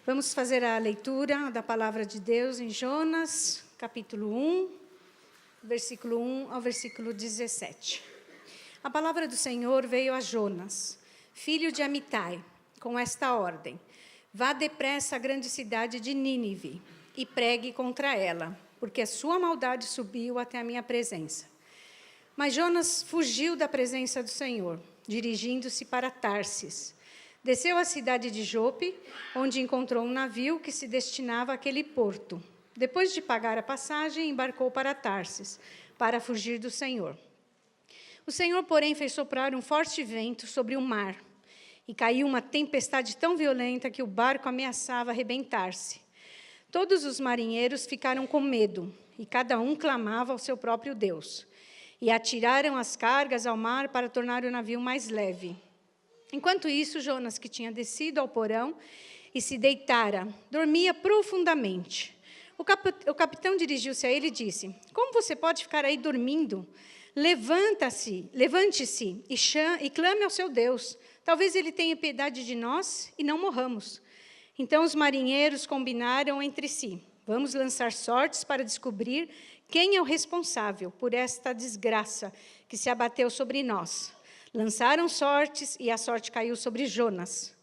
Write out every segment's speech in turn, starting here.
Vamos fazer a leitura da palavra de Deus em Jonas, capítulo 1, versículo 1 ao versículo 17. A palavra do Senhor veio a Jonas, filho de Amitai, com esta ordem: vá depressa à grande cidade de Nínive e pregue contra ela, porque a sua maldade subiu até a minha presença. Mas Jonas fugiu da presença do Senhor, dirigindo-se para Tarsis. Desceu à cidade de Jope, onde encontrou um navio que se destinava àquele porto. Depois de pagar a passagem, embarcou para Tarsis, para fugir do Senhor. O Senhor, porém, fez soprar um forte vento sobre o mar, e caiu uma tempestade tão violenta que o barco ameaçava arrebentar-se. Todos os marinheiros ficaram com medo, e cada um clamava ao seu próprio Deus. E atiraram as cargas ao mar para tornar o navio mais leve. Enquanto isso, Jonas, que tinha descido ao porão e se deitara, dormia profundamente. O capitão dirigiu-se a ele e disse: como você pode ficar aí dormindo? Levante-se e clame ao seu Deus. Talvez ele tenha piedade de nós e não morramos. Então os marinheiros combinaram entre si: vamos lançar sortes para descobrir quem é o responsável por esta desgraça que se abateu sobre nós. Lançaram sortes e a sorte caiu sobre Jonas.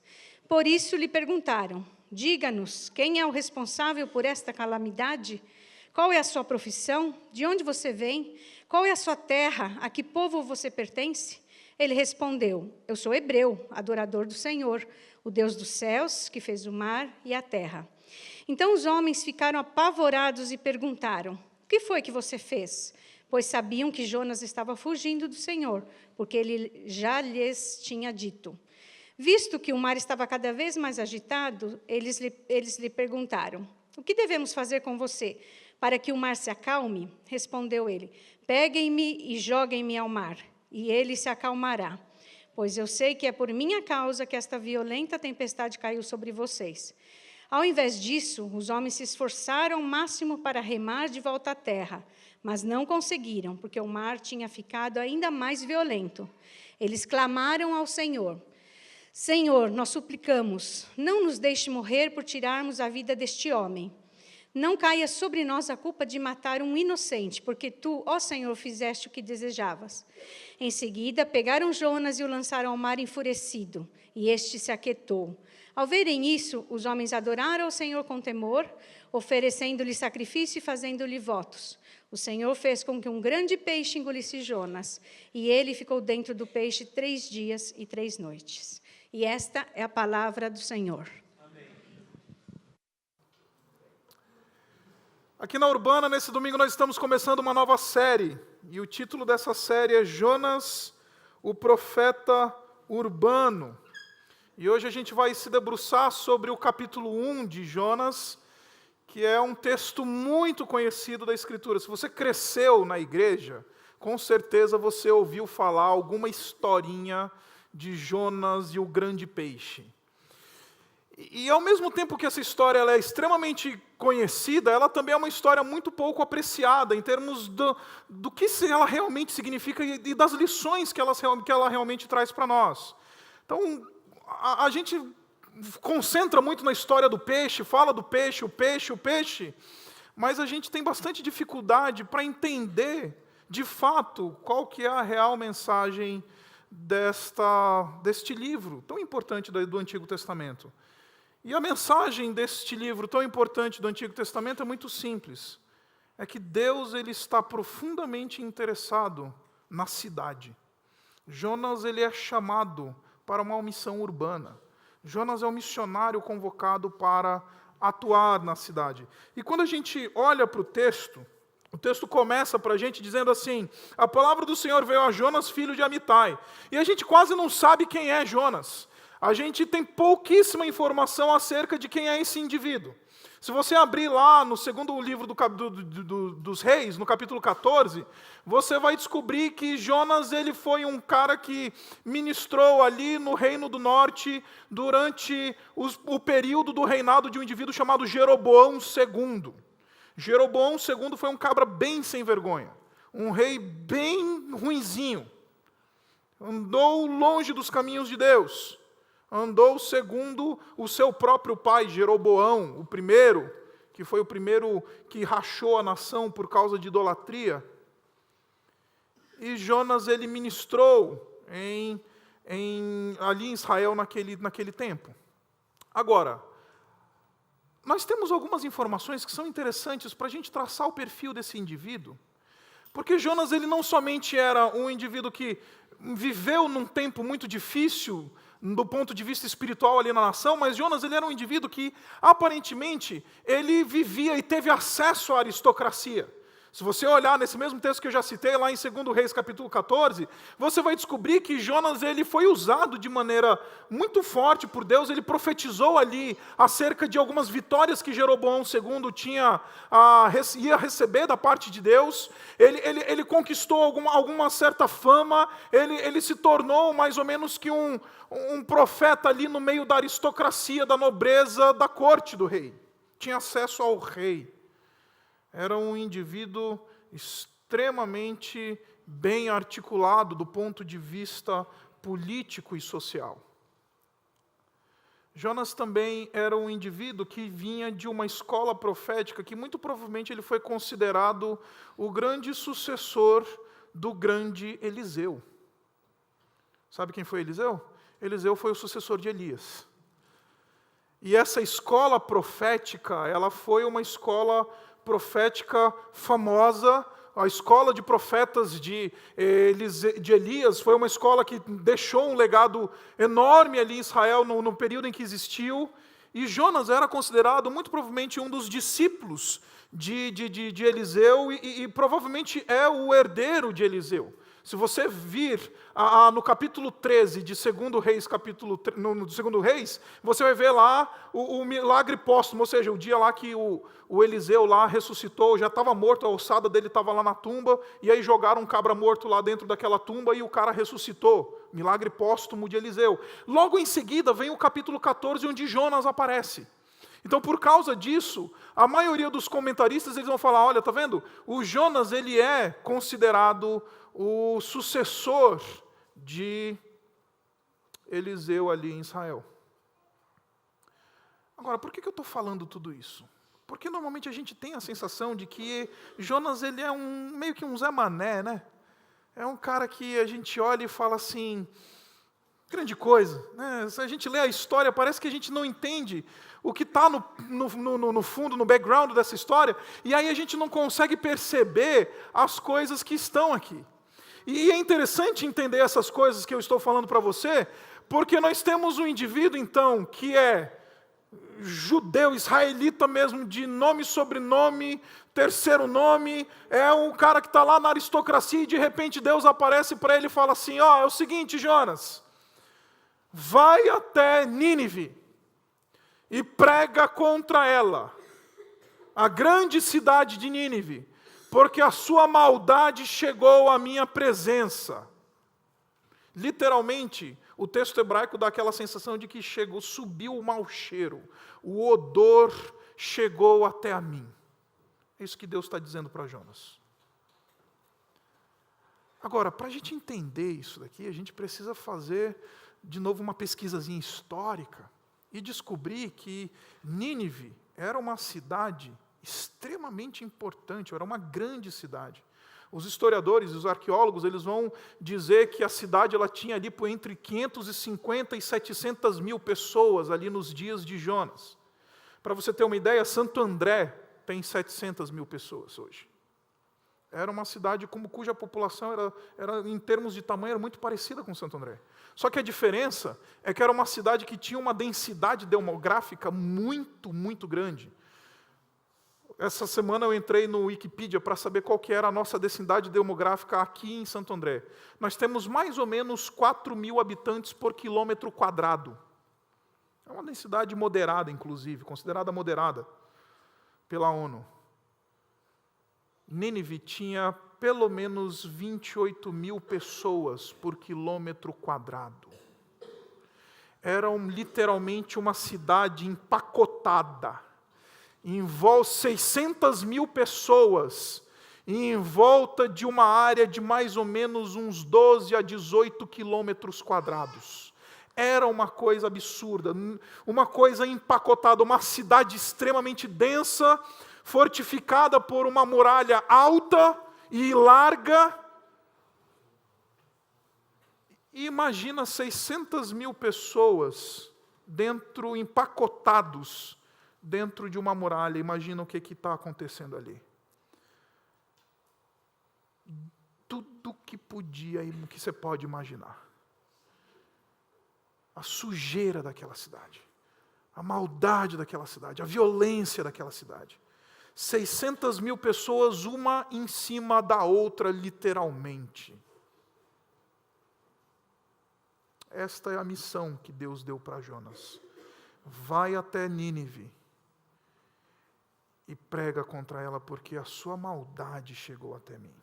Por isso lhe perguntaram: diga-nos, quem é o responsável por esta calamidade? Qual é a sua profissão? De onde você vem? Qual é a sua terra? A que povo você pertence? Ele respondeu: eu sou hebreu, adorador do Senhor, o Deus dos céus, que fez o mar e a terra. Então os homens ficaram apavorados e perguntaram: o que foi que você fez? Pois sabiam que Jonas estava fugindo do Senhor, porque ele já lhes tinha dito. Visto que o mar estava cada vez mais agitado, eles lhe perguntaram: o que devemos fazer com você, para que o mar se acalme? Respondeu ele: peguem-me e joguem-me ao mar, e ele se acalmará. Pois eu sei que é por minha causa que esta violenta tempestade caiu sobre vocês. Ao invés disso, os homens se esforçaram ao máximo para remar de volta à terra, mas não conseguiram, porque o mar tinha ficado ainda mais violento. Eles clamaram ao Senhor: Senhor, nós suplicamos, não nos deixe morrer por tirarmos a vida deste homem. Não caia sobre nós a culpa de matar um inocente, porque tu, ó Senhor, fizeste o que desejavas. Em seguida, pegaram Jonas e o lançaram ao mar enfurecido, e este se aquietou. Ao verem isso, os homens adoraram ao Senhor com temor, oferecendo-lhe sacrifício e fazendo-lhe votos. O Senhor fez com que um grande peixe engolisse Jonas, e ele ficou dentro do peixe 3 dias e 3 noites. E esta é a palavra do Senhor. Amém. Aqui na Urbana, nesse domingo, nós estamos começando uma nova série. E o título dessa série é Jonas, o profeta urbano. E hoje a gente vai se debruçar sobre o capítulo 1 de Jonas, que é um texto muito conhecido da Escritura. Se você cresceu na igreja, com certeza você ouviu falar alguma historinha de Jonas e o grande peixe. E ao mesmo tempo que essa história ela é extremamente conhecida, ela também é uma história muito pouco apreciada em termos do que ela realmente significa e das lições que ela realmente traz para nós. Então, a gente concentra muito na história do peixe, fala do peixe, o peixe, mas a gente tem bastante dificuldade para entender, de fato, qual que é a real mensagem deste livro tão importante do Antigo Testamento. E a mensagem deste livro tão importante do Antigo Testamento é muito simples. É que Deus ele está profundamente interessado na cidade. Jonas ele é chamado para uma missão urbana. Jonas é um missionário convocado para atuar na cidade. E quando a gente olha para o texto começa para a gente dizendo assim: a palavra do Senhor veio a Jonas, filho de Amitai. E a gente quase não sabe quem é Jonas. A gente tem pouquíssima informação acerca de quem é esse indivíduo. Se você abrir lá no segundo livro dos Reis, no capítulo 14, você vai descobrir que Jonas ele foi um cara que ministrou ali no Reino do Norte durante o período do reinado de um indivíduo chamado Jeroboão II. Jeroboão II foi um cabra bem sem vergonha, um rei bem ruinzinho, andou longe dos caminhos de Deus. andou segundo o seu próprio pai, Jeroboão, o primeiro, que foi o primeiro que rachou a nação por causa de idolatria. E Jonas, ele ministrou ali em Israel naquele tempo. Agora, nós temos algumas informações que são interessantes para a gente traçar o perfil desse indivíduo, porque Jonas, ele não somente era um indivíduo que viveu num tempo muito difícil, do ponto de vista espiritual ali na nação, mas Jonas, ele era um indivíduo que, aparentemente, ele vivia e teve acesso à aristocracia. Se você olhar nesse mesmo texto que eu já citei, lá em 2 Reis, capítulo 14, você vai descobrir que Jonas, ele foi usado de maneira muito forte por Deus. Ele profetizou ali acerca de algumas vitórias que Jeroboão II ia receber da parte de Deus. Ele conquistou alguma certa fama, ele se tornou mais ou menos que um profeta ali no meio da aristocracia, da nobreza, da corte do rei. Tinha acesso ao rei. Era um indivíduo extremamente bem articulado do ponto de vista político e social. Jonas também era um indivíduo que vinha de uma escola profética que muito provavelmente ele foi considerado o grande sucessor do grande Eliseu. Sabe quem foi Eliseu? Eliseu foi o sucessor de Elias. E essa escola profética, ela foi uma escola profética famosa. A escola de profetas de Elias foi uma escola que deixou um legado enorme ali em Israel no período em que existiu. E Jonas era considerado muito provavelmente um dos discípulos de Eliseu e provavelmente é o herdeiro de Eliseu. Se você vir no capítulo 13 de 2 Reis, no 2 Reis, você vai ver lá o milagre póstumo, ou seja, o dia lá que o Eliseu lá ressuscitou, já estava morto, a ossada dele estava lá na tumba, e aí jogaram um cabra morto lá dentro daquela tumba e o cara ressuscitou. Milagre póstumo de Eliseu. Logo em seguida vem o capítulo 14, onde Jonas aparece. Então, por causa disso, a maioria dos comentaristas eles vão falar, olha, tá vendo? O Jonas, ele é considerado o sucessor de Eliseu ali em Israel. Agora, por que eu estou falando tudo isso? Porque normalmente a gente tem a sensação de que Jonas, ele é meio que um Zé Mané, né? É um cara que a gente olha e fala assim, grande coisa, né? Se a gente lê a história, parece que a gente não entende o que está no fundo, no background dessa história, e aí a gente não consegue perceber as coisas que estão aqui. E é interessante entender essas coisas que eu estou falando para você, porque nós temos um indivíduo, então, que é judeu, israelita mesmo, de nome, sobrenome, terceiro nome, é um cara que está lá na aristocracia e de repente Deus aparece para ele e fala assim, é o seguinte, Jonas, vai até Nínive e prega contra ela, a grande cidade de Nínive, porque a sua maldade chegou à minha presença. Literalmente, o texto hebraico dá aquela sensação de que subiu o mau cheiro, o odor chegou até a mim. É isso que Deus está dizendo para Jonas. Agora, para a gente entender isso daqui, a gente precisa fazer, de novo, uma pesquisazinha histórica e descobrir que Nínive era uma cidade extremamente importante, era uma grande cidade. Os historiadores, os arqueólogos, eles vão dizer que a cidade ela tinha ali por entre 550 e 700 mil pessoas ali nos dias de Jonas. Para você ter uma ideia, Santo André tem 700 mil pessoas hoje. Era uma cidade cuja população era, em termos de tamanho, era muito parecida com Santo André. Só que a diferença é que era uma cidade que tinha uma densidade demográfica muito, muito grande. Essa semana eu entrei no Wikipedia para saber qual que era a nossa densidade demográfica aqui em Santo André. Nós temos mais ou menos 4.000 habitantes por quilômetro quadrado. É uma densidade moderada, inclusive, considerada moderada pela ONU. Nínive tinha pelo menos 28 mil pessoas por quilômetro quadrado. Era literalmente uma cidade empacotada. 600 mil pessoas em volta de uma área de mais ou menos uns 12 a 18 quilômetros quadrados. era uma coisa absurda, uma coisa empacotada, uma cidade extremamente densa, fortificada por uma muralha alta e larga. E imagina 600 mil pessoas empacotados dentro de uma muralha. Imagina o que está acontecendo ali. Tudo que podia e que você pode imaginar. A sujeira daquela cidade, a maldade daquela cidade, a violência daquela cidade. 600 mil pessoas, uma em cima da outra, literalmente. Esta é a missão que Deus deu para Jonas. Vai até Nínive e prega contra ela, porque a sua maldade chegou até mim.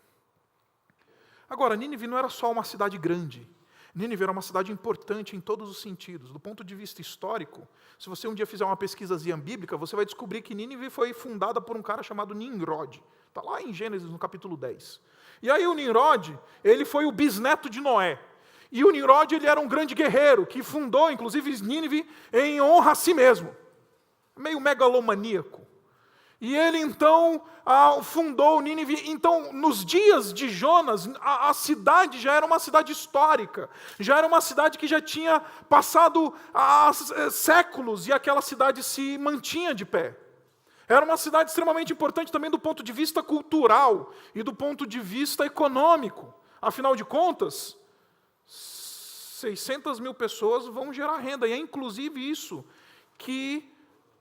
Agora, Nínive não era só uma cidade grande. Nínive era uma cidade importante em todos os sentidos. Do ponto de vista histórico, se você um dia fizer uma pesquisazinha bíblica, você vai descobrir que Nínive foi fundada por um cara chamado Nimrod. Está lá em Gênesis, no capítulo 10. E aí o Nimrod, ele foi o bisneto de Noé. E o Nimrod, ele era um grande guerreiro, que fundou, inclusive, Nínive em honra a si mesmo. Meio megalomaníaco. E ele, então, fundou Nínive. Então, nos dias de Jonas, a cidade já era uma cidade histórica. Já era uma cidade que já tinha passado séculos e aquela cidade se mantinha de pé. Era uma cidade extremamente importante também do ponto de vista cultural e do ponto de vista econômico. Afinal de contas, 600 mil pessoas vão gerar renda. E é inclusive isso que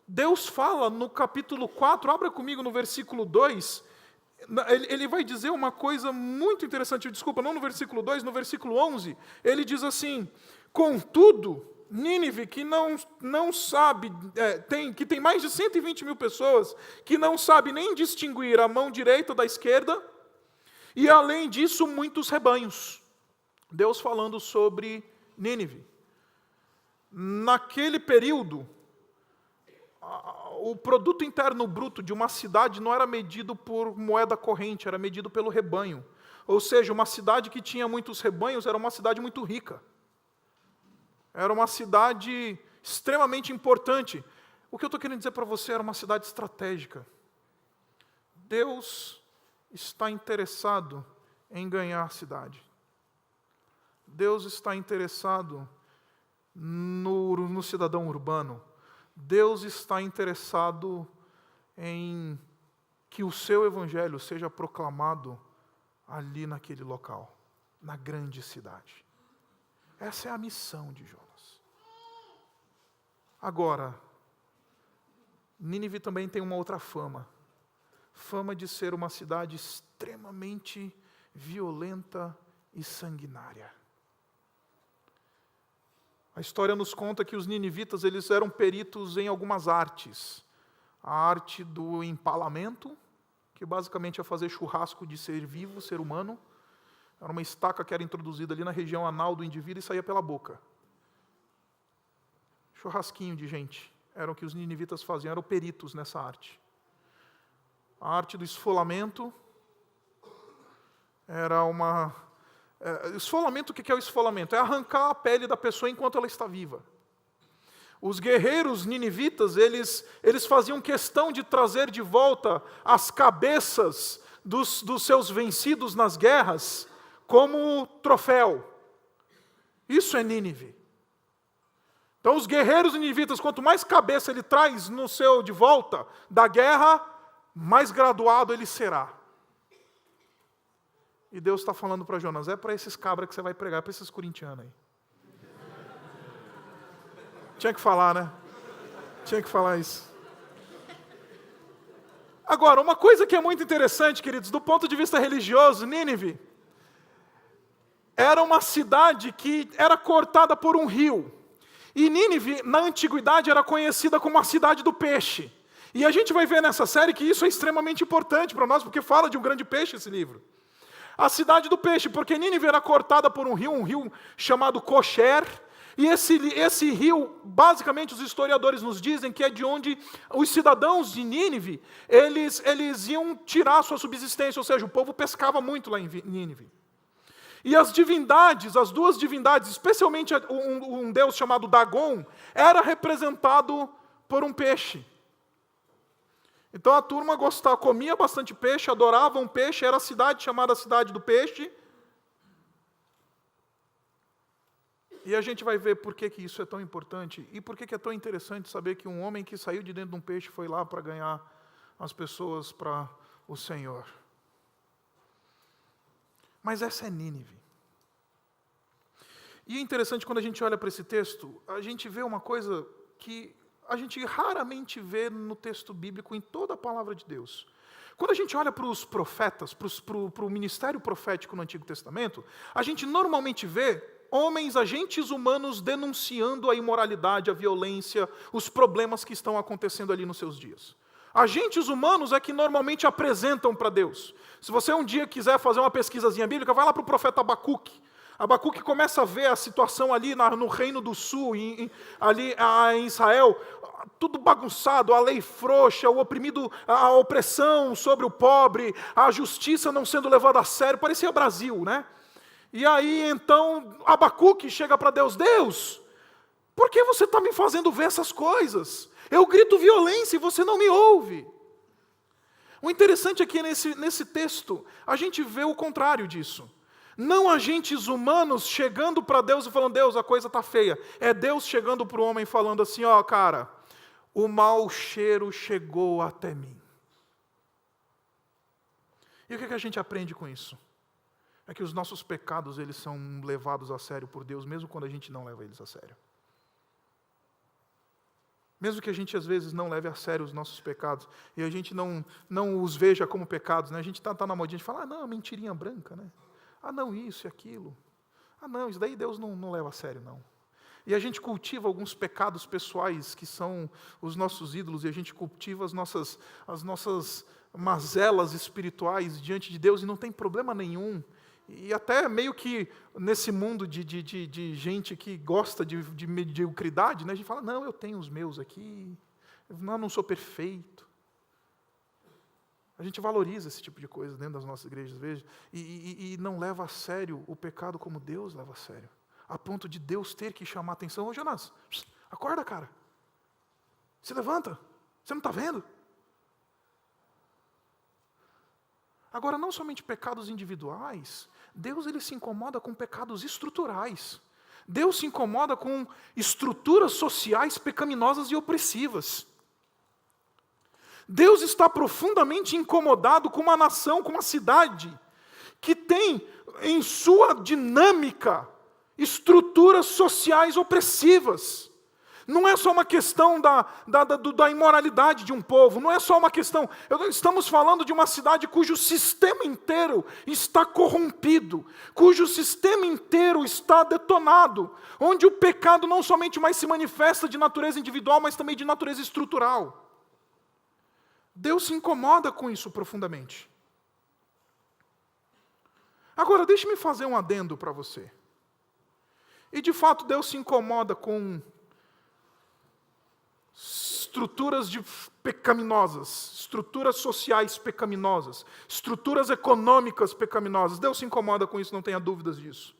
Deus fala no capítulo 4, abra comigo no versículo 2, ele vai dizer uma coisa muito interessante, desculpa, não no versículo 2, no versículo 11, ele diz assim: contudo, Nínive, que não sabe, que tem mais de 120 mil pessoas, que não sabe nem distinguir a mão direita da esquerda, e além disso, muitos rebanhos. Deus falando sobre Nínive. Naquele período, o produto interno bruto de uma cidade não era medido por moeda corrente, era medido pelo rebanho. Ou seja, uma cidade que tinha muitos rebanhos era uma cidade muito rica. Era uma cidade extremamente importante. O que eu estou querendo dizer para você era uma cidade estratégica. Deus está interessado em ganhar a cidade. Deus está interessado no cidadão urbano. Deus está interessado em que o seu evangelho seja proclamado ali naquele local, na grande cidade. Essa é a missão de Jonas. Agora, Nínive também tem uma outra fama. Fama de ser uma cidade extremamente violenta e sanguinária. A história nos conta que os ninivitas eles eram peritos em algumas artes. A arte do empalamento, que basicamente é fazer churrasco de ser vivo, ser humano. Era uma estaca que era introduzida ali na região anal do indivíduo e saía pela boca. Churrasquinho de gente. Era o que os ninivitas faziam, eram peritos nessa arte. A arte do esfolamento era uma... esfolamento, o que é o esfolamento? É arrancar a pele da pessoa enquanto ela está viva. Os guerreiros ninivitas, eles faziam questão de trazer de volta as cabeças dos seus vencidos nas guerras como troféu. Isso é Nínive. Então os guerreiros ninivitas, quanto mais cabeça ele traz no seu de volta da guerra, mais graduado ele será. E Deus está falando para Jonas, é para esses cabras que você vai pregar, é para esses corintianos aí. Tinha que falar, né? Tinha que falar isso. Agora, uma coisa que é muito interessante, queridos, do ponto de vista religioso, Nínive era uma cidade que era cortada por um rio. E Nínive, na antiguidade, era conhecida como a cidade do peixe. E a gente vai ver nessa série que isso é extremamente importante para nós, porque fala de um grande peixe esse livro. A cidade do peixe, porque Nínive era cortada por um rio chamado Kosher, e esse rio, basicamente, os historiadores nos dizem que é de onde os cidadãos de Nínive, eles iam tirar a sua subsistência, ou seja, o povo pescava muito lá em Nínive. E as divindades, as duas divindades, especialmente um deus chamado Dagon, era representado por um peixe. Então a turma comia bastante peixe, adorava um peixe, era a cidade chamada Cidade do Peixe. E a gente vai ver por que isso é tão importante e por que é tão interessante saber que um homem que saiu de dentro de um peixe foi lá para ganhar as pessoas para o Senhor. Mas essa é Nínive. E é interessante quando a gente olha para esse texto, a gente vê uma coisa que a gente raramente vê no texto bíblico, em toda a palavra de Deus. Quando a gente olha para os profetas, para o ministério profético no Antigo Testamento, a gente normalmente vê homens, agentes humanos, denunciando a imoralidade, a violência, os problemas que estão acontecendo ali nos seus dias. Agentes humanos é que normalmente apresentam para Deus. Se você um dia quiser fazer uma pesquisazinha bíblica, vai lá para o profeta Abacuque. Abacuque começa a ver a situação ali no Reino do Sul, ali em Israel, tudo bagunçado, a lei frouxa, o oprimido, a opressão sobre o pobre, a justiça não sendo levada a sério, parecia Brasil, né? E aí então Abacuque chega para Deus, Deus, por que você está me fazendo ver essas coisas? Eu grito violência e você não me ouve. O interessante é que nesse texto, a gente vê o contrário disso. Não agentes humanos chegando para Deus e falando, Deus, a coisa está feia. É Deus chegando para o homem falando assim, ó, cara, o mau cheiro chegou até mim. E o que a gente aprende com isso? É que os nossos pecados, eles são levados a sério por Deus, mesmo quando a gente não leva eles a sério. Mesmo que a gente, às vezes, não leve a sério os nossos pecados, e a gente não os veja como pecados, né? A gente está na modinha de falar, não, mentirinha branca, né? Ah, não, isso e aquilo. Ah, não, isso daí Deus não leva a sério, não. E a gente cultiva alguns pecados pessoais que são os nossos ídolos, e a gente cultiva as nossas mazelas espirituais diante de Deus, e não tem problema nenhum. E até meio que nesse mundo de gente que gosta de mediocridade, né, a gente fala, não, eu tenho os meus aqui, eu não sou perfeito. A gente valoriza esse tipo de coisa dentro das nossas igrejas, veja, e não leva a sério o pecado como Deus leva a sério, a ponto de Deus ter que chamar a atenção. Ô Jonas, acorda, cara, se levanta, você não está vendo? Agora, não somente pecados individuais, Deus ele se incomoda com pecados estruturais. Deus se incomoda com estruturas sociais pecaminosas e opressivas. Deus está profundamente incomodado com uma nação, com uma cidade, que tem em sua dinâmica estruturas sociais opressivas. Não é só uma questão da imoralidade de um povo, não é só uma questão. Estamos falando de uma cidade cujo sistema inteiro está corrompido, cujo sistema inteiro está detonado, onde o pecado não somente mais se manifesta de natureza individual, mas também de natureza estrutural. Deus se incomoda com isso profundamente. Agora, deixe-me fazer um adendo para você. E de fato, Deus se incomoda com estruturas pecaminosas, estruturas sociais pecaminosas, estruturas econômicas pecaminosas. Deus se incomoda com isso, não tenha dúvidas disso.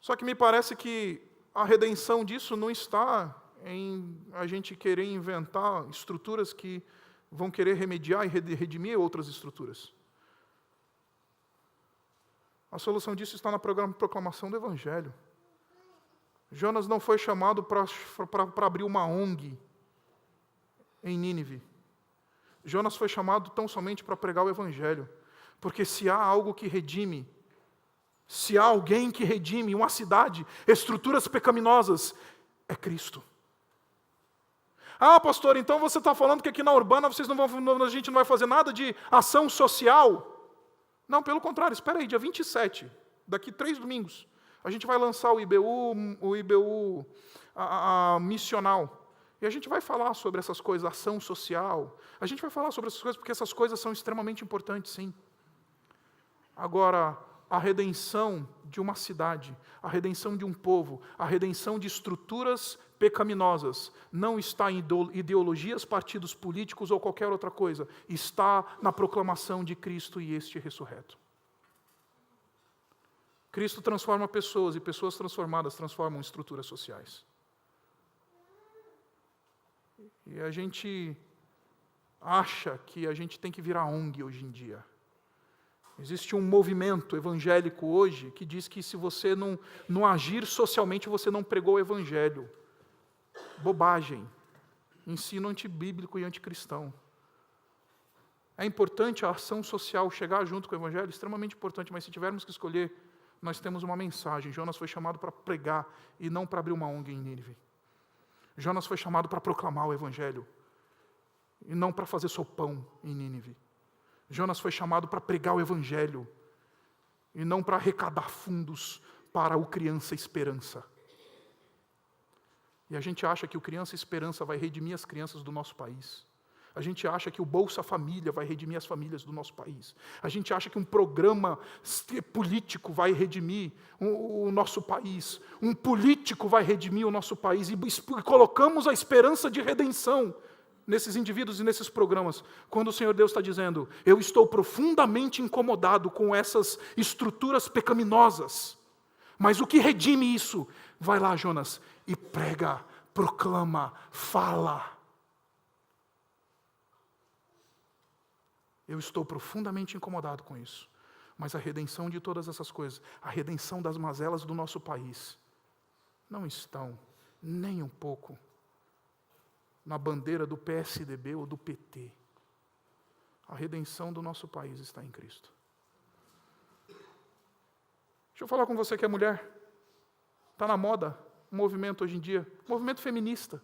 Só que me parece que a redenção disso não está em a gente querer inventar estruturas que vão querer remediar e redimir outras estruturas. A solução disso está na proclamação do Evangelho. Jonas não foi chamado para abrir uma ONG em Nínive. Jonas foi chamado tão somente para pregar o Evangelho. Porque se há algo que redime, se há alguém que redime uma cidade, estruturas pecaminosas, é Cristo. Ah, pastor, então você está falando que aqui na Urbana a gente não vai fazer nada de ação social? Não, pelo contrário, espera aí, dia 27, daqui 3 domingos, a gente vai lançar o IBU missional. E a gente vai falar sobre essas coisas, ação social. A gente vai falar sobre essas coisas porque essas coisas são extremamente importantes, sim. Agora, a redenção de uma cidade, a redenção de um povo, a redenção de estruturas pecaminosas, não está em ideologias, partidos políticos ou qualquer outra coisa. Está na proclamação de Cristo e este ressurreto. Cristo transforma pessoas, e pessoas transformadas transformam estruturas sociais. E a gente acha que a gente tem que virar ONG hoje em dia. Existe um movimento evangélico hoje que diz que se você não agir socialmente, você não pregou o evangelho. Bobagem. Ensino antibíblico e anticristão. É importante a ação social chegar junto com o evangelho, extremamente importante, mas se tivermos que escolher, nós temos uma mensagem. Jonas foi chamado para pregar e não para abrir uma ONG em Nínive. Jonas foi chamado para proclamar o evangelho e não para fazer sopão em Nínive. Jonas foi chamado para pregar o evangelho e não para arrecadar fundos para o Criança Esperança. E a gente acha que o Criança Esperança vai redimir as crianças do nosso país. A gente acha que o Bolsa Família vai redimir as famílias do nosso país. A gente acha que um programa político vai redimir o nosso país. Um político vai redimir o nosso país. E colocamos a esperança de redenção nesses indivíduos e nesses programas. Quando o Senhor Deus está dizendo, eu estou profundamente incomodado com essas estruturas pecaminosas. Mas o que redime isso? Vai lá, Jonas, e prega, proclama, fala. Eu estou profundamente incomodado com isso. Mas a redenção de todas essas coisas, a redenção das mazelas do nosso país, não estão nem um pouco na bandeira do PSDB ou do PT. A redenção do nosso país está em Cristo. Deixa eu falar com você que é mulher. Está na moda um movimento hoje em dia, movimento feminista.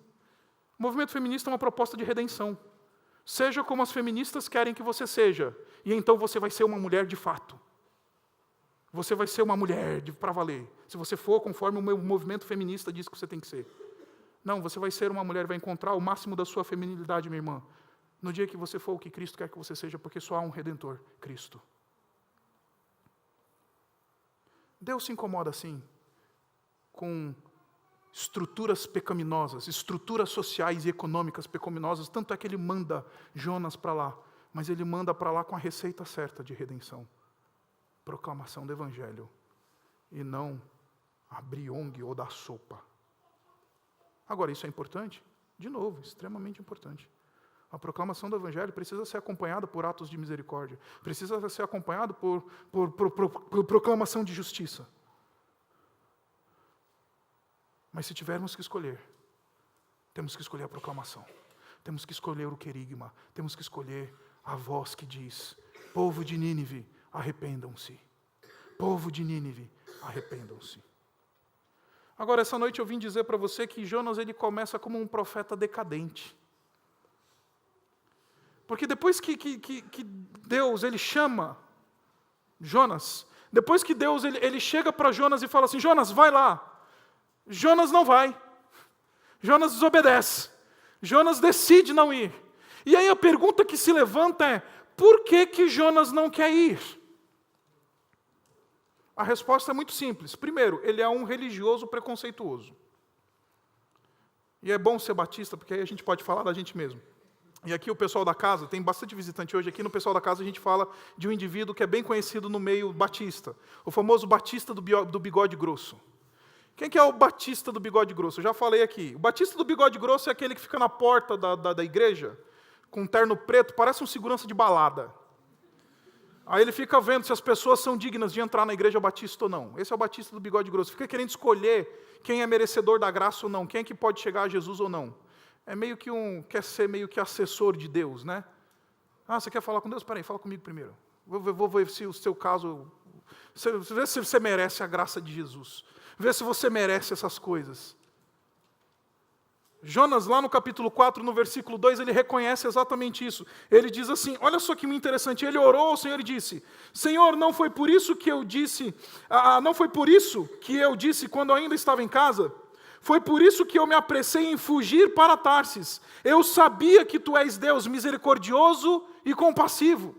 O movimento feminista é uma proposta de redenção. Seja como as feministas querem que você seja, e então você vai ser uma mulher de fato. Você vai ser uma mulher para valer. Se você for conforme o meu movimento feminista diz que você tem que ser. Não, você vai ser uma mulher, vai encontrar o máximo da sua feminilidade, minha irmã. No dia que você for o que Cristo quer que você seja, porque só há um Redentor, Cristo. Deus se incomoda assim, com estruturas pecaminosas, estruturas sociais e econômicas pecaminosas, tanto é que Ele manda Jonas para lá, mas Ele manda para lá com a receita certa de redenção. Proclamação do Evangelho, e não abrir ONG ou dar sopa. Agora, isso é importante? De novo, extremamente importante. A proclamação do Evangelho precisa ser acompanhada por atos de misericórdia, precisa ser acompanhado por proclamação de justiça. Mas se tivermos que escolher, temos que escolher a proclamação, temos que escolher o querigma, temos que escolher a voz que diz, povo de Nínive, arrependam-se. Povo de Nínive, arrependam-se. Agora, essa noite eu vim dizer para você que Jonas ele começa como um profeta decadente. Porque depois que Deus ele chama Jonas, depois que Deus ele chega para Jonas e fala assim, Jonas, vai lá. Jonas não vai. Jonas desobedece. Jonas decide não ir. E aí a pergunta que se levanta é, por que Jonas não quer ir? A resposta é muito simples. Primeiro, ele é um religioso preconceituoso. E é bom ser batista, porque aí a gente pode falar da gente mesmo. E aqui o pessoal da casa, tem bastante visitante hoje, aqui no pessoal da casa a gente fala de um indivíduo que é bem conhecido no meio batista. O famoso batista do bigode grosso. Quem que é o batista do bigode grosso? Eu já falei aqui. O batista do bigode grosso é aquele que fica na porta da igreja, com um terno preto, parece um segurança de balada. Aí ele fica vendo se as pessoas são dignas de entrar na igreja batista ou não. Esse é o batista do bigode grosso. Fica querendo escolher quem é merecedor da graça ou não, quem é que pode chegar a Jesus ou não. É meio que quer ser meio que assessor de Deus, né? Ah, você quer falar com Deus? Peraí, fala comigo primeiro. Vou ver se o seu caso... Vê se você merece a graça de Jesus. Vê se você merece essas coisas. Jonas, lá no capítulo 4, no versículo 2, ele reconhece exatamente isso. Ele diz assim, olha só que interessante, ele orou ao Senhor e disse, Senhor, não foi por isso que eu disse quando eu ainda estava em casa? Foi por isso que eu me apressei em fugir para Tarsis. Eu sabia que Tu és Deus misericordioso e compassivo.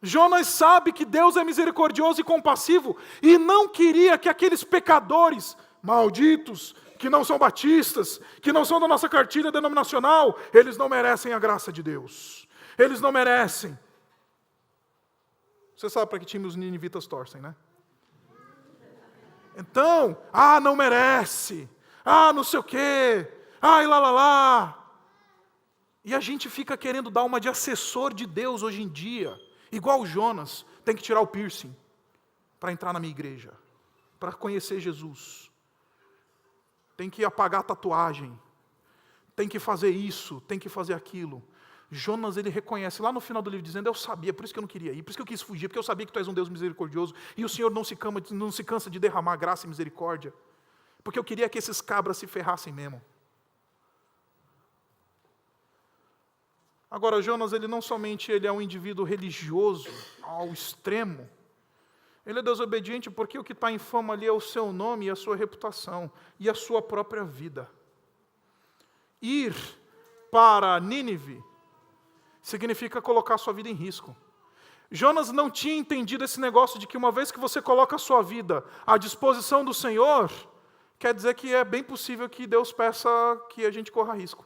Jonas sabe que Deus é misericordioso e compassivo e não queria que aqueles pecadores malditos, que não são batistas, que não são da nossa cartilha denominacional, eles não merecem a graça de Deus. Eles não merecem. Você sabe para que time os ninivitas torcem, né? Então, não merece. Não sei o quê. E lá. E a gente fica querendo dar uma de assessor de Deus hoje em dia. Igual o Jonas, tem que tirar o piercing para entrar na minha igreja, para conhecer Jesus. Tem que apagar a tatuagem. Tem que fazer isso, tem que fazer aquilo. Jonas, ele reconhece lá no final do livro, dizendo, eu sabia, por isso que eu não queria ir, por isso que eu quis fugir, porque eu sabia que tu és um Deus misericordioso, e o Senhor não se cansa de derramar graça e misericórdia, porque eu queria que esses cabras se ferrassem mesmo. Agora, Jonas, ele não somente ele é um indivíduo religioso ao extremo, ele é desobediente porque o que está em fama ali é o seu nome e a sua reputação, e a sua própria vida. Ir para Nínive significa colocar sua vida em risco. Jonas não tinha entendido esse negócio de que uma vez que você coloca a sua vida à disposição do Senhor, quer dizer que é bem possível que Deus peça que a gente corra risco.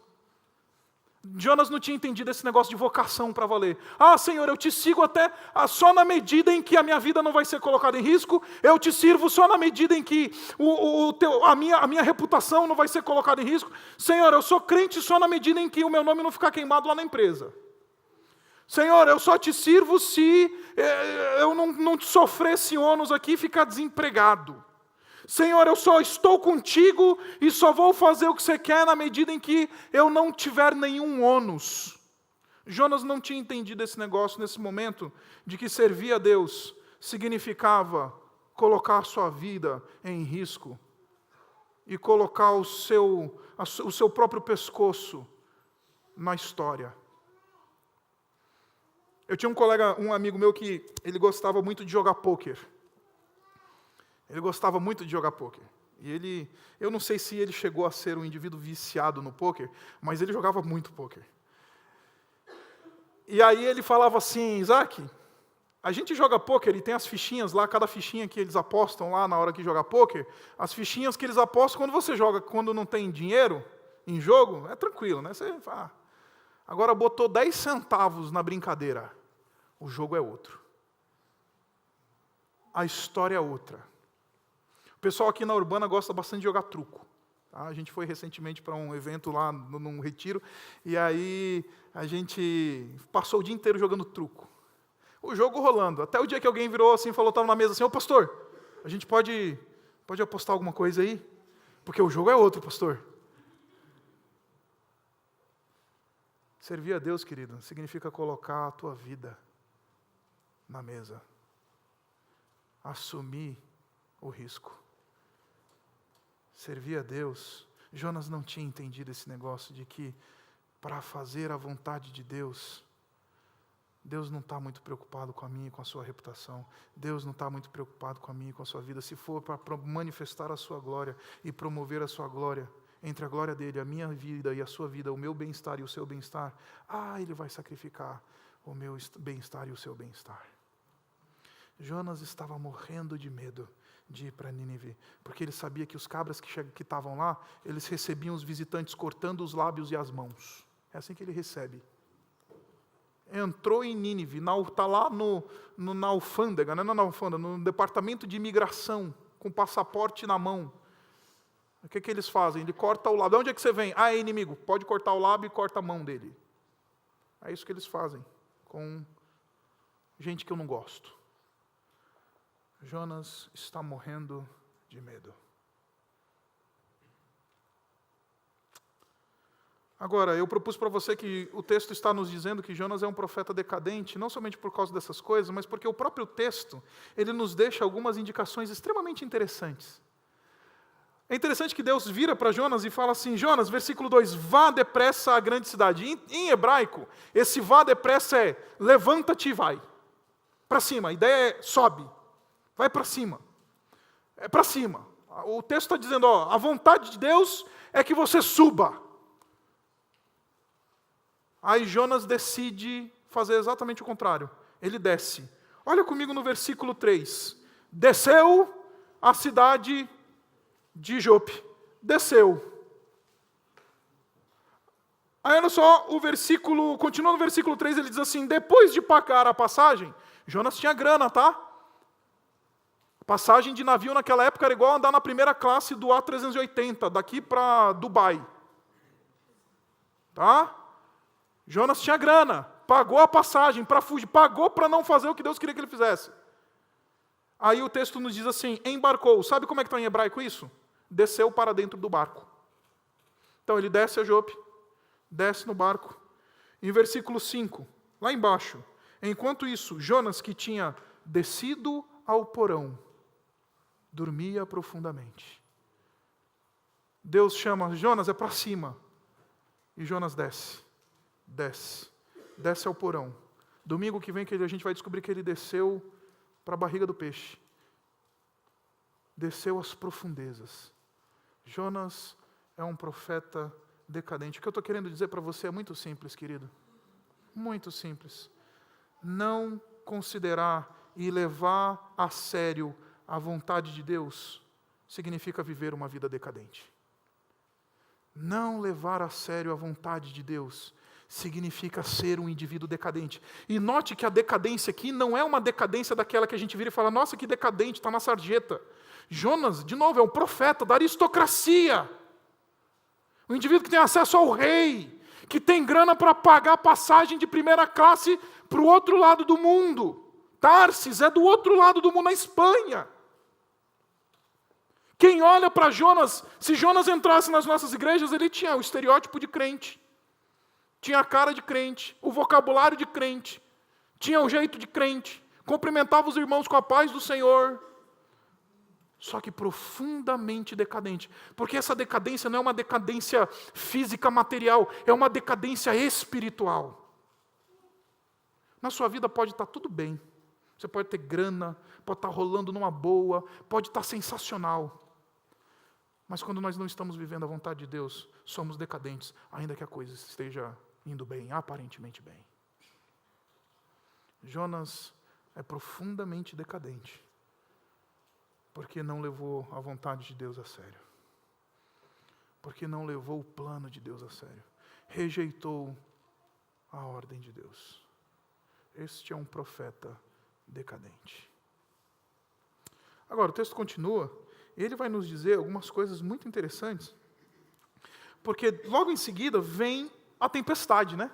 Jonas não tinha entendido esse negócio de vocação para valer. Senhor, eu te sigo até só na medida em que a minha vida não vai ser colocada em risco, eu te sirvo só na medida em que a minha reputação não vai ser colocada em risco. Senhor, eu sou crente só na medida em que o meu nome não ficar queimado lá na empresa. Senhor, eu só te sirvo se eu não sofrer esse ônus aqui e ficar desempregado. Senhor, eu só estou contigo e só vou fazer o que você quer na medida em que eu não tiver nenhum ônus. Jonas não tinha entendido esse negócio nesse momento, de que servir a Deus significava colocar a sua vida em risco e colocar o seu próprio pescoço na história. Eu tinha um amigo meu que ele gostava muito de jogar pôquer. Ele gostava muito de jogar pôquer. E eu não sei se ele chegou a ser um indivíduo viciado no pôquer, mas ele jogava muito pôquer. E aí ele falava assim, Isaac, a gente joga pôquer e tem as fichinhas lá, cada fichinha que eles apostam lá na hora que joga pôquer, as fichinhas que eles apostam quando você joga, quando não tem dinheiro em jogo, é tranquilo, né? Você fala, agora botou 10 centavos na brincadeira, o jogo é outro. A história é outra. O pessoal aqui na Urbana gosta bastante de jogar truco. Tá? A gente foi recentemente para um evento lá, num retiro, e aí a gente passou o dia inteiro jogando truco. O jogo rolando. Até o dia que alguém virou assim e falou, estava na mesa assim, ô pastor, a gente pode apostar alguma coisa aí? Porque o jogo é outro, pastor. Servir a Deus, querido, significa colocar a tua vida na mesa. Assumir o risco. Servir a Deus. Jonas não tinha entendido esse negócio de que para fazer a vontade de Deus, Deus não está muito preocupado com a minha e com a sua reputação. Deus não está muito preocupado com a minha e com a sua vida. Se for para manifestar a sua glória e promover a sua glória, entre a glória dele, a minha vida e a sua vida, o meu bem-estar e o seu bem-estar, ele vai sacrificar o meu bem-estar e o seu bem-estar. Jonas estava morrendo de medo de ir para Nínive, porque ele sabia que os cabras que estavam lá, eles recebiam os visitantes cortando os lábios e as mãos. É assim que ele recebe. Entrou em Nínive, está lá na alfândega, não é na alfândega, no departamento de imigração, com passaporte na mão. O que eles fazem? Ele corta o lábio. De onde é que você vem? É inimigo. Pode cortar o lábio e corta a mão dele. É isso que eles fazem com gente que eu não gosto. Jonas está morrendo de medo. Agora, eu propus para você que o texto está nos dizendo que Jonas é um profeta decadente, não somente por causa dessas coisas, mas porque o próprio texto, ele nos deixa algumas indicações extremamente interessantes. É interessante que Deus vira para Jonas e fala assim, Jonas, versículo 2, vá depressa à grande cidade. Em hebraico, esse vá depressa é, levanta-te e vai. Para cima, a ideia é, sobe. Vai para cima. É para cima. O texto está dizendo, a vontade de Deus é que você suba. Aí Jonas decide fazer exatamente o contrário. Ele desce. Olha comigo no versículo 3. Desceu a cidade de Jope. Desceu. Aí olha só, continua no versículo 3, ele diz assim, depois de pagar a passagem, Jonas tinha grana, tá? Passagem de navio naquela época era igual andar na primeira classe do A380, daqui para Dubai. Tá? Jonas tinha grana, pagou a passagem para fugir, pagou para não fazer o que Deus queria que ele fizesse. Aí o texto nos diz assim, embarcou. Sabe como é que está em hebraico isso? Desceu para dentro do barco. Então ele desce a Jope, desce no barco. Em versículo 5, lá embaixo, enquanto isso, Jonas, que tinha descido ao porão, dormia profundamente. Deus chama, Jonas, é para cima. E Jonas desce ao porão. Domingo que vem a gente vai descobrir que ele desceu para a barriga do peixe. Desceu às profundezas. Jonas é um profeta decadente. O que eu estou querendo dizer para você é muito simples, querido. Muito simples. Não considerar e levar a sério a vontade de Deus significa viver uma vida decadente. Não levar a sério a vontade de Deus significa ser um indivíduo decadente. E note que a decadência aqui não é uma decadência daquela que a gente vira e fala, nossa, que decadente, está na sarjeta. Jonas, de novo, é um profeta da aristocracia. Um indivíduo que tem acesso ao rei, que tem grana para pagar a passagem de primeira classe para o outro lado do mundo. Tarsis é do outro lado do mundo, na Espanha. Quem olha para Jonas, se Jonas entrasse nas nossas igrejas, ele tinha o estereótipo de crente, tinha a cara de crente, o vocabulário de crente, tinha o jeito de crente, cumprimentava os irmãos com a paz do Senhor, só que profundamente decadente, porque essa decadência não é uma decadência física, material, é uma decadência espiritual. Na sua vida pode estar tudo bem, você pode ter grana, pode estar rolando numa boa, pode estar sensacional. Mas quando nós não estamos vivendo a vontade de Deus, somos decadentes, ainda que a coisa esteja indo bem, aparentemente bem. Jonas é profundamente decadente, porque não levou a vontade de Deus a sério. Porque não levou o plano de Deus a sério. Rejeitou a ordem de Deus. Este é um profeta decadente. Agora, o texto continua, e ele vai nos dizer algumas coisas muito interessantes, porque logo em seguida vem a tempestade, né?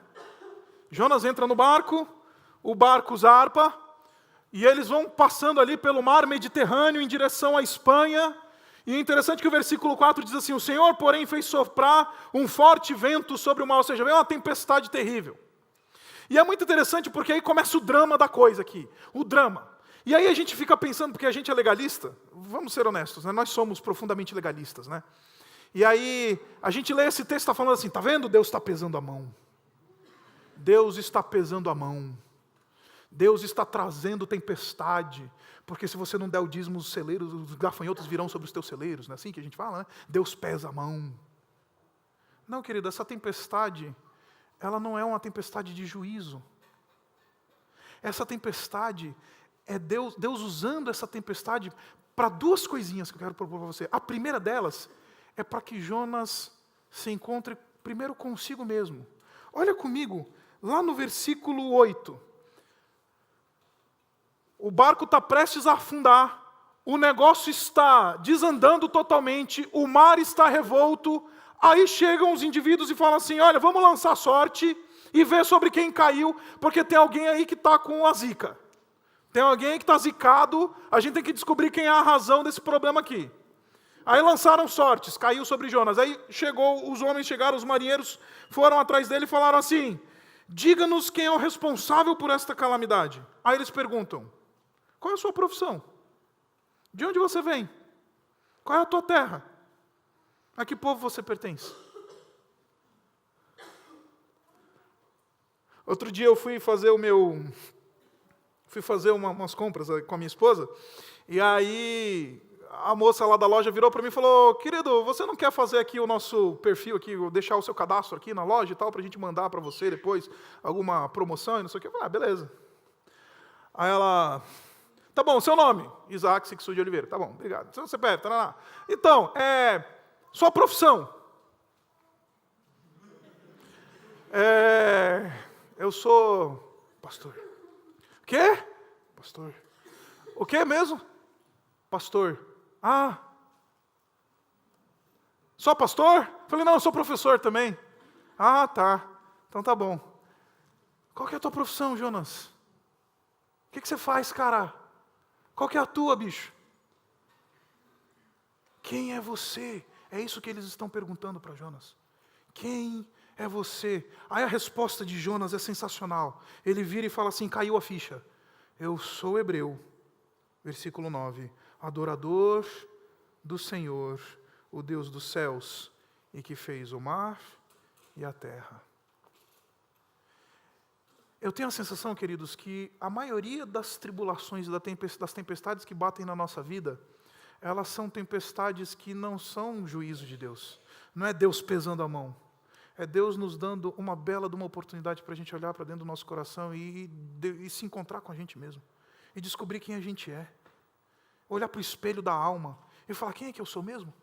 Jonas entra no barco, o barco zarpa, e eles vão passando ali pelo mar Mediterrâneo em direção à Espanha, e é interessante que o versículo 4 diz assim, o Senhor, porém, fez soprar um forte vento sobre o mar, ou seja, vem uma tempestade terrível. E é muito interessante porque aí começa o drama da coisa aqui, o drama. E aí a gente fica pensando, porque a gente é legalista, vamos ser honestos, né? Nós somos profundamente legalistas, né? E aí a gente lê esse texto, está falando assim, está vendo? Deus está pesando a mão. Deus está pesando a mão. Deus está trazendo tempestade, porque se você não der o dízimo, os celeiros, os gafanhotos virão sobre os teus celeiros, não é assim que a gente fala, né? Deus pesa a mão. Não, querido, essa tempestade, ela não é uma tempestade de juízo. Essa tempestade é Deus usando essa tempestade para duas coisinhas que eu quero propor para você. A primeira delas é para que Jonas se encontre primeiro consigo mesmo. Olha comigo, lá no versículo 8. O barco está prestes a afundar, o negócio está desandando totalmente, o mar está revolto, aí chegam os indivíduos e falam assim, olha, vamos lançar sorte e ver sobre quem caiu, porque tem alguém aí que está com a zica. Tem alguém que está zicado, a gente tem que descobrir quem é a razão desse problema aqui. Aí lançaram sortes, caiu sobre Jonas. Aí os homens chegaram, os marinheiros foram atrás dele e falaram assim, diga-nos quem é o responsável por esta calamidade. Aí eles perguntam, qual é a sua profissão? De onde você vem? Qual é a tua terra? A que povo você pertence? Outro dia eu fui fazer umas compras com a minha esposa, e aí a moça lá da loja virou para mim e falou, querido, você não quer fazer aqui o nosso perfil, aqui, deixar o seu cadastro aqui na loja e tal, para a gente mandar para você depois alguma promoção e não sei o quê? Eu falei, beleza. Aí ela, tá bom, seu nome? Isaac Sixu de Oliveira. Tá bom, obrigado. Seu CPF, tá. Então, sua profissão? Eu sou pastor. Quê? pastor. O que mesmo? Pastor. Ah, só pastor? Falei, não, eu sou professor também. Ah, tá. Então tá bom. Qual que é a tua profissão, Jonas? O que você faz, cara? Qual que é a tua, bicho? Quem é você? É isso que eles estão perguntando para Jonas. Quem é você? Aí a resposta de Jonas é sensacional. Ele vira e fala assim, caiu a ficha. Eu sou hebreu. Versículo 9. Adorador do Senhor, o Deus dos céus, e que fez o mar e a terra. Eu tenho a sensação, queridos, que a maioria das tribulações e das tempestades que batem na nossa vida, elas são tempestades que não são juízo de Deus. Não é Deus pesando a mão. É Deus nos dando uma bela de uma oportunidade para a gente olhar para dentro do nosso coração e se encontrar com a gente mesmo. E descobrir quem a gente é. Olhar para o espelho da alma e falar, quem é que eu sou mesmo?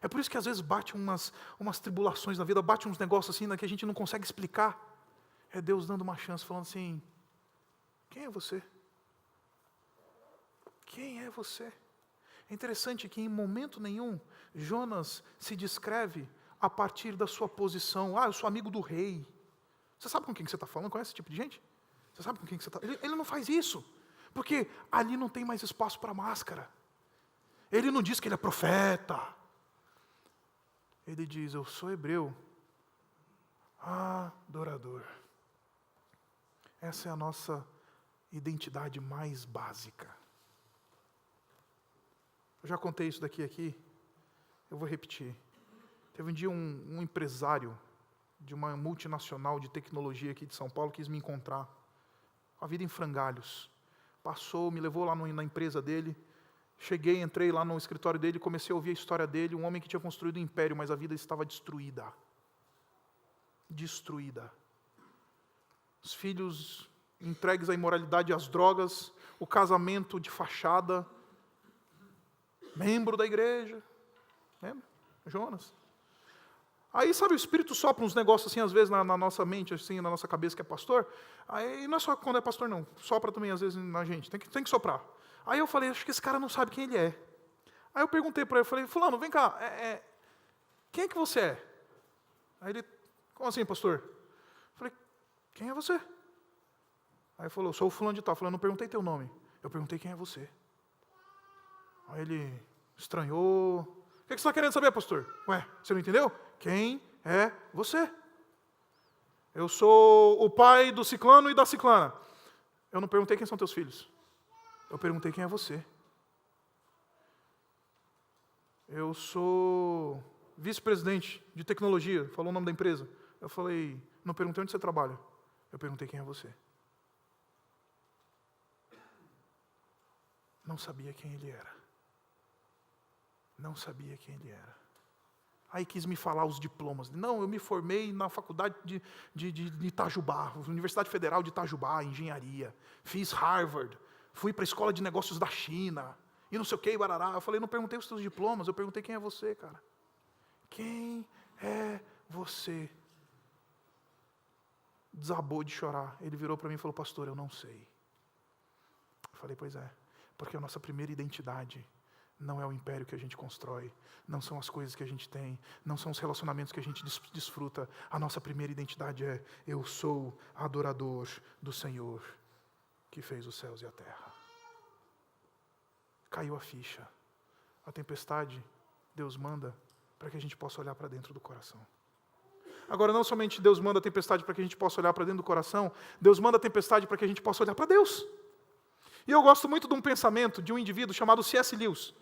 É por isso que às vezes bate umas tribulações na vida, bate uns negócios assim que a gente não consegue explicar. É Deus dando uma chance, falando assim, quem é você? Quem é você? É interessante que em momento nenhum, Jonas se descreve a partir da sua posição. Ah, eu sou amigo do rei. Você sabe com quem você está falando? Conhece esse tipo de gente? Você sabe com quem você está... Ele não faz isso. Porque ali não tem mais espaço para máscara. Ele não diz que ele é profeta. Ele diz, eu sou hebreu. Adorador. Essa é a nossa identidade mais básica. Eu já contei isso aqui. Eu vou repetir. Teve um dia um empresário de uma multinacional de tecnologia aqui de São Paulo quis me encontrar. Com a vida em frangalhos. Passou, me levou lá na empresa dele. Cheguei, entrei lá no escritório dele, comecei a ouvir a história dele. Um homem que tinha construído um império, mas a vida estava destruída. Destruída. Os filhos entregues à imoralidade e às drogas. O casamento de fachada. Membro da igreja. Lembra? Jonas. Aí, sabe, o Espírito sopra uns negócios assim, às vezes, na nossa mente, assim, na nossa cabeça, que é pastor. Aí, não é só quando é pastor, não. Sopra também, às vezes, na gente. Tem que soprar. Aí eu falei, acho que esse cara não sabe quem ele é. Aí eu perguntei para ele, falei, fulano, vem cá, quem é que você é? Aí ele, como assim, pastor? Eu falei, quem é você? Aí ele falou, sou o fulano de tal. Eu falei, eu não perguntei teu nome. Eu perguntei quem é você. Aí ele estranhou. O que você está querendo saber, pastor? Ué, você não entendeu? Quem é você? Eu sou o pai do ciclano e da ciclana. Eu não perguntei quem são teus filhos. Eu perguntei quem é você. Eu sou vice-presidente de tecnologia. Falou o nome da empresa. Eu falei, não perguntei onde você trabalha. Eu perguntei quem é você. Não sabia quem ele era. Não sabia quem ele era. Aí quis me falar os diplomas. Não, eu me formei na faculdade de Itajubá, Universidade Federal de Itajubá, engenharia. Fiz Harvard, fui para a escola de negócios da China, e não sei o que, barará. Eu falei, não perguntei os seus diplomas, eu perguntei quem é você, cara. Quem é você? Desabou de chorar. Ele virou para mim e falou, pastor, eu não sei. Eu falei, pois é, porque a nossa primeira identidade não é o império que a gente constrói, não são as coisas que a gente tem, não são os relacionamentos que a gente desfruta. A nossa primeira identidade é, eu sou adorador do Senhor, que fez os céus e a terra. Caiu a ficha. A tempestade, Deus manda para que a gente possa olhar para dentro do coração. Agora, não somente Deus manda a tempestade para que a gente possa olhar para dentro do coração, Deus manda a tempestade para que a gente possa olhar para Deus. E eu gosto muito de um pensamento de um indivíduo chamado C.S. Lewis.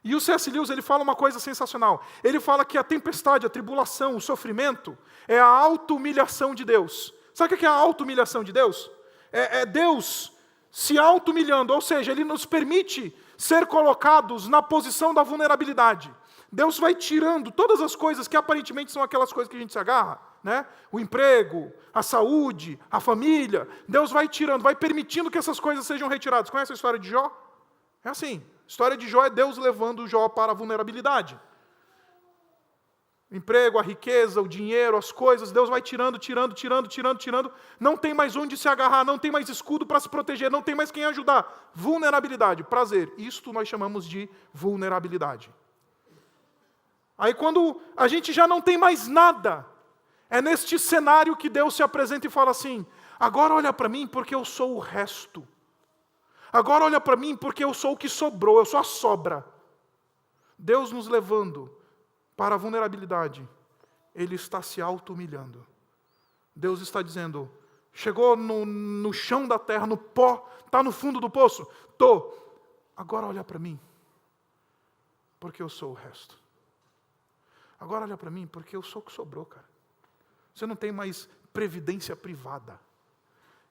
E o C.S. Lewis, ele fala uma coisa sensacional. Ele fala que a tempestade, a tribulação, o sofrimento é a auto-humilhação de Deus. Sabe o que é a auto-humilhação de Deus? É Deus se auto-humilhando, ou seja, Ele nos permite ser colocados na posição da vulnerabilidade. Deus vai tirando todas as coisas que aparentemente são aquelas coisas que a gente se agarra, né? O emprego, a saúde, a família. Deus vai tirando, vai permitindo que essas coisas sejam retiradas. Conhece a história de Jó? É assim. A história de Jó é Deus levando Jó para a vulnerabilidade. O emprego, a riqueza, o dinheiro, as coisas, Deus vai tirando. Não tem mais onde se agarrar, não tem mais escudo para se proteger, não tem mais quem ajudar. Vulnerabilidade, prazer. Isto nós chamamos de vulnerabilidade. Aí quando a gente já não tem mais nada, é neste cenário que Deus se apresenta e fala assim: agora olha para mim porque eu sou o resto. Agora olha para mim porque eu sou o que sobrou, eu sou a sobra. Deus nos levando para a vulnerabilidade, Ele está se auto-humilhando. Deus está dizendo: chegou no chão da terra, no pó, está no fundo do poço? Agora olha para mim, porque eu sou o resto. Agora olha para mim, porque eu sou o que sobrou, cara. Você não tem mais previdência privada.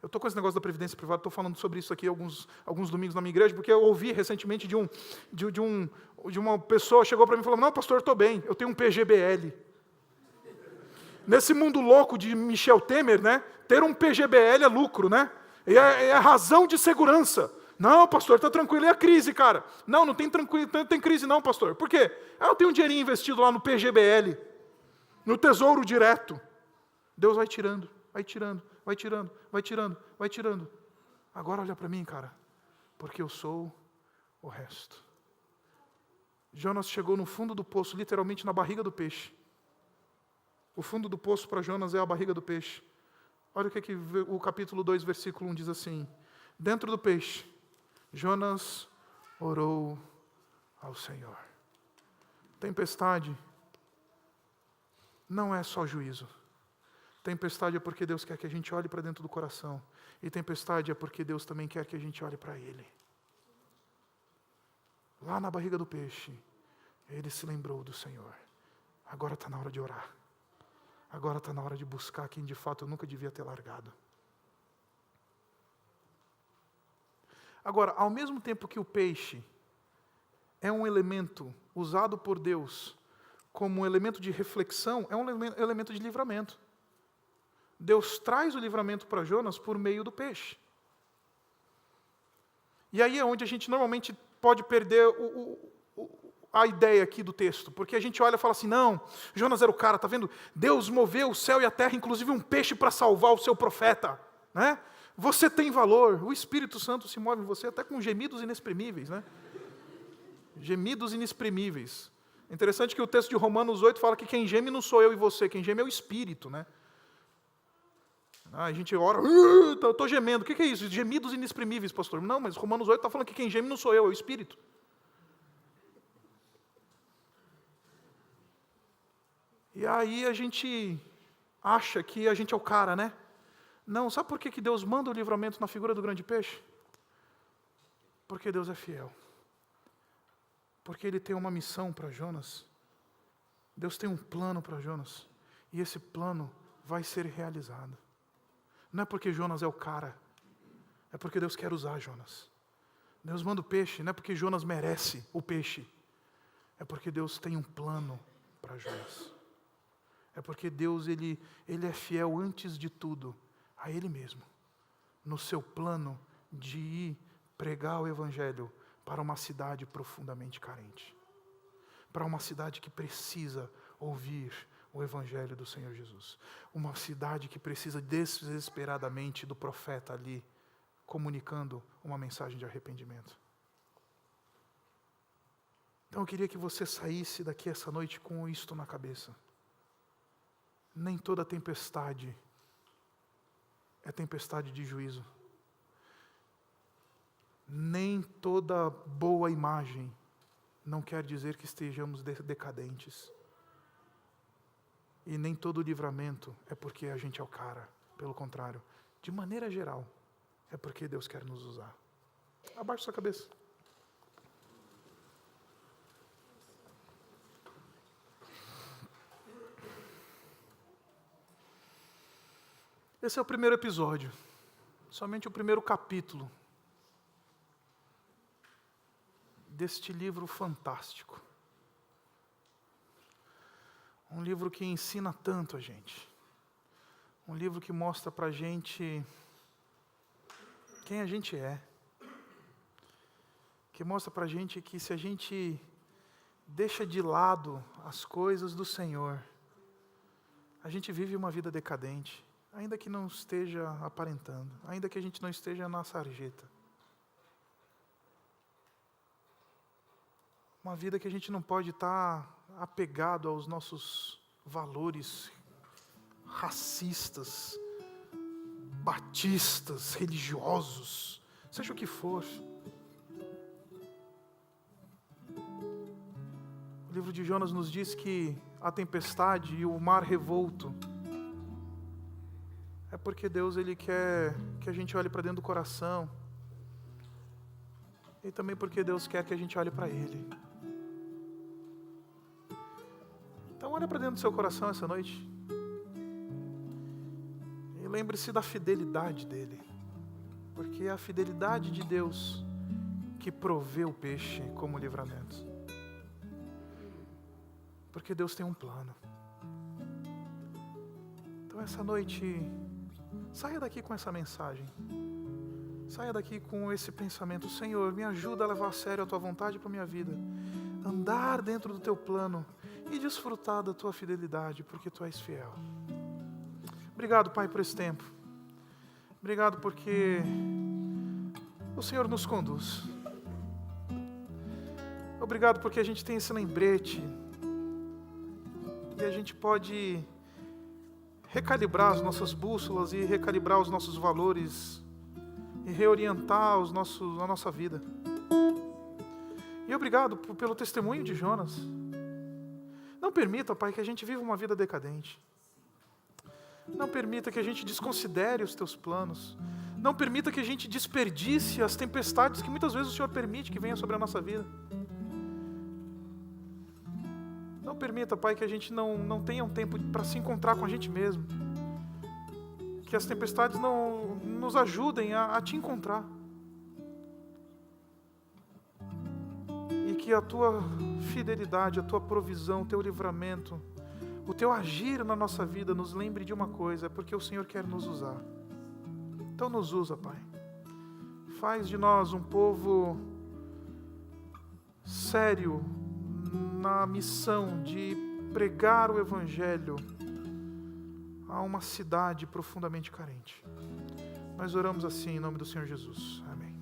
Eu estou com esse negócio da previdência privada, estou falando sobre isso aqui alguns domingos na minha igreja, porque eu ouvi recentemente de uma pessoa, chegou para mim e falou: não, pastor, eu estou bem, eu tenho um PGBL. Nesse mundo louco de Michel Temer, né, ter um PGBL é lucro, né? É razão de segurança. Não, pastor, está tranquilo. E a crise, cara? Não tem crise não, pastor. Por quê? Eu tenho um dinheirinho investido lá no PGBL, no Tesouro Direto. Deus vai tirando. Agora olha para mim, cara, porque eu sou o resto. Jonas chegou no fundo do poço, literalmente na barriga do peixe. O fundo do poço para Jonas é a barriga do peixe. Olha o que o capítulo 2, versículo 1 diz assim: dentro do peixe, Jonas orou ao Senhor. Tempestade não é só juízo. Tempestade é porque Deus quer que a gente olhe para dentro do coração. E tempestade é porque Deus também quer que a gente olhe para Ele. Lá na barriga do peixe, ele se lembrou do Senhor. Agora está na hora de orar. Agora está na hora de buscar quem de fato eu nunca devia ter largado. Agora, ao mesmo tempo que o peixe é um elemento usado por Deus como um elemento de reflexão, é um elemento de livramento. Deus traz o livramento para Jonas por meio do peixe. E aí é onde a gente normalmente pode perder a ideia aqui do texto, porque a gente olha e fala assim: não, Jonas era o cara, está vendo? Deus moveu o céu e a terra, inclusive um peixe para salvar o seu profeta, né? Você tem valor, o Espírito Santo se move em você até com gemidos inexprimíveis, né? Gemidos inexprimíveis. É interessante que o texto de Romanos 8 fala que quem geme não sou eu e você, quem geme é o Espírito, né? A gente ora, estou gemendo. O que é isso? Gemidos inexprimíveis, pastor. Não, mas Romanos 8 está falando que quem geme não sou eu, é o Espírito. E aí a gente acha que a gente é o cara, né? Não, sabe por que Deus manda o livramento na figura do grande peixe? Porque Deus é fiel. Porque Ele tem uma missão para Jonas. Deus tem um plano para Jonas. E esse plano vai ser realizado. Não é porque Jonas é o cara, é porque Deus quer usar Jonas. Deus manda o peixe, não é porque Jonas merece o peixe, é porque Deus tem um plano para Jonas. É porque Deus ele é fiel antes de tudo a Ele mesmo, no seu plano de ir pregar o Evangelho para uma cidade profundamente carente, para uma cidade que precisa ouvir o Evangelho do Senhor Jesus. Uma cidade que precisa desesperadamente do profeta ali, comunicando uma mensagem de arrependimento. Então eu queria que você saísse daqui essa noite com isto na cabeça. Nem toda tempestade é tempestade de juízo. Nem toda boa imagem não quer dizer que estejamos decadentes. E nem todo livramento é porque a gente é o cara. Pelo contrário, de maneira geral, é porque Deus quer nos usar. Abaixe sua cabeça. Esse é o primeiro episódio, somente o primeiro capítulo deste livro fantástico. Um livro que ensina tanto a gente. Um livro que mostra para a gente quem a gente é. Que mostra para a gente que se a gente deixa de lado as coisas do Senhor, a gente vive uma vida decadente, ainda que não esteja aparentando, ainda que a gente não esteja na sarjeta. Uma vida que a gente não pode estar apegado aos nossos valores racistas, batistas, religiosos, seja o que for. O livro de Jonas nos diz que a tempestade e o mar revolto é porque Deus ele quer que a gente olhe para dentro do coração, e também porque Deus quer que a gente olhe para Ele. Então olha para dentro do seu coração essa noite e lembre-se da fidelidade dEle, porque é a fidelidade de Deus que provê o peixe como livramento. Porque Deus tem um plano. Então essa noite, saia daqui com essa mensagem. Saia daqui com esse pensamento: Senhor, me ajuda a levar a sério a Tua vontade para a minha vida. Andar dentro do Teu plano e desfrutar da Tua fidelidade, porque Tu és fiel. Obrigado, Pai, por esse tempo. Obrigado porque o Senhor nos conduz. Obrigado porque a gente tem esse lembrete e a gente pode recalibrar as nossas bússolas e recalibrar os nossos valores e reorientar a nossa vida. E obrigado pelo testemunho de Jonas. Não permita, Pai, que a gente viva uma vida decadente. Não permita que a gente desconsidere os Teus planos. Não permita que a gente desperdice as tempestades que muitas vezes o Senhor permite que venham sobre a nossa vida. Não permita, Pai, que a gente não tenha um tempo para se encontrar com a gente mesmo. Que as tempestades não nos ajudem a Te encontrar. E que a Tua fidelidade, a Tua provisão, o Teu livramento, o Teu agir na nossa vida nos lembre de uma coisa: é porque o Senhor quer nos usar. Então nos usa, Pai. Faz de nós um povo sério na missão de pregar o Evangelho a uma cidade profundamente carente. Nós oramos assim em nome do Senhor Jesus. Amém.